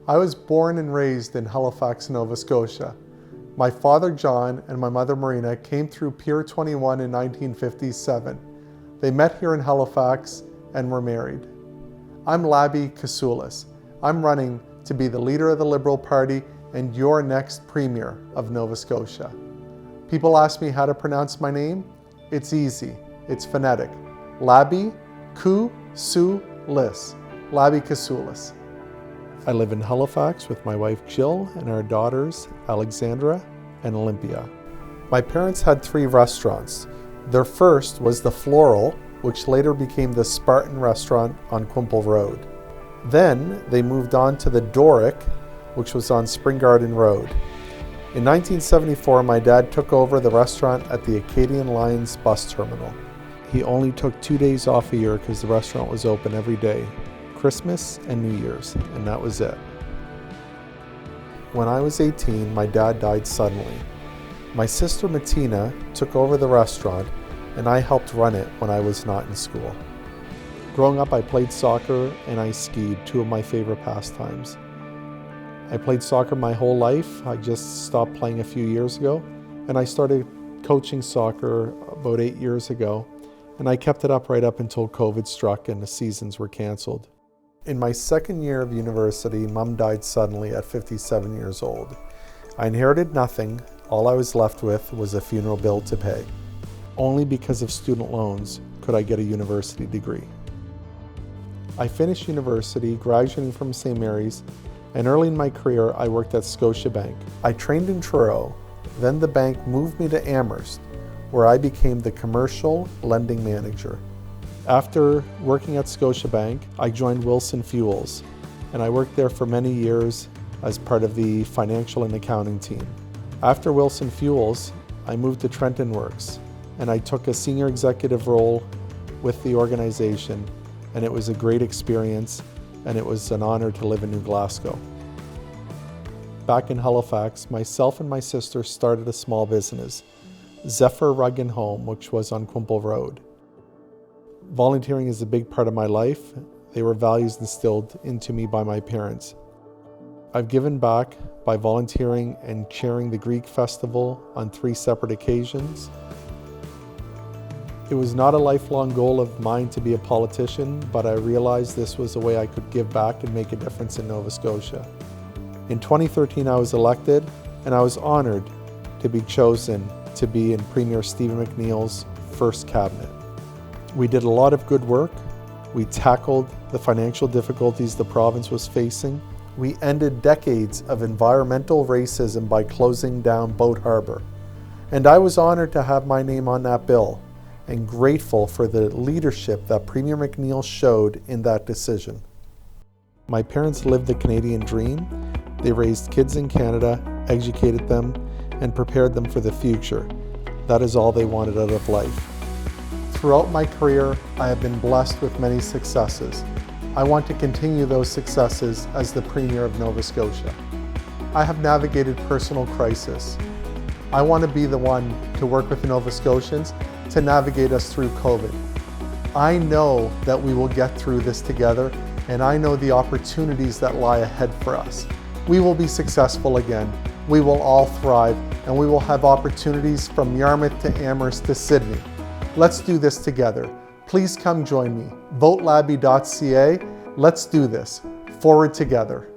I was born and raised in Halifax, Nova Scotia. My father, John, and my mother, Marina, came through Pier 21 in 1957. They met here in Halifax and were married. I'm Labi Kasoulis. I'm running to be the leader of the Liberal Party and your next Premier of Nova Scotia. People ask me how to pronounce my name. It's easy. It's phonetic. Labi Kasoulis. Labi Kasoulis. I live in Halifax with my wife Jill and our daughters Alexandra and Olympia. My parents had 3 restaurants. Their first was the Floral, which later became the Spartan restaurant on Quimple Road. Then they moved on to the Doric, which was on Spring Garden Road. In 1974, my dad took over the restaurant at the Acadian Lines bus terminal. He only took 2 days off a year because the restaurant was open every day, Christmas and New Year's, and that was it. When I was 18, my dad died suddenly. My sister Martina took over the restaurant, and I helped run it when I was not in school. Growing up, I played soccer and I skied, 2 of my favorite pastimes. I played soccer my whole life. I just stopped playing a few years ago, and I started coaching soccer about 8 years ago, and I kept it up right up until COVID struck and the seasons were canceled. In my second year of university, Mom died suddenly at 57 years old. I inherited nothing. All I was left with was a funeral bill to pay. Only because of student loans could I get a university degree. I finished university, graduating from St. Mary's, and early in my career, I worked at Scotiabank. I trained in Truro, then the bank moved me to Amherst, where I became the commercial lending manager. After working at Scotiabank, I joined Wilson Fuels, and I worked there for many years as part of the financial and accounting team. After Wilson Fuels, I moved to Trenton Works, and I took a senior executive role with the organization, and it was a great experience, and it was an honor to live in New Glasgow. Back in Halifax, myself and my sister started a small business, Zephyr Rug and Home, which was on Quimple Road. Volunteering is a big part of my life. They were values instilled into me by my parents. I've given back by volunteering and chairing the Greek festival on 3 separate occasions. It was not a lifelong goal of mine to be a politician, but I realized this was a way I could give back and make a difference in Nova Scotia. In 2013, I was elected, and I was honored to be chosen to be in Premier Stephen McNeil's first cabinet. We did a lot of good work. We tackled the financial difficulties the province was facing. We ended decades of environmental racism by closing down Boat Harbour. And I was honored to have my name on that bill, and grateful for the leadership that Premier McNeil showed in that decision. My parents lived the Canadian dream. They raised kids in Canada, educated them, and prepared them for the future. That is all they wanted out of life. Throughout my career, I have been blessed with many successes. I want to continue those successes as the Premier of Nova Scotia. I have navigated personal crisis. I want to be the one to work with the Nova Scotians to navigate us through COVID. I know that we will get through this together, and I know the opportunities that lie ahead for us. We will be successful again. We will all thrive, and we will have opportunities from Yarmouth to Amherst to Sydney. Let's do this together. Please come join me. VoteLabi.ca. Let's do this. Forward together.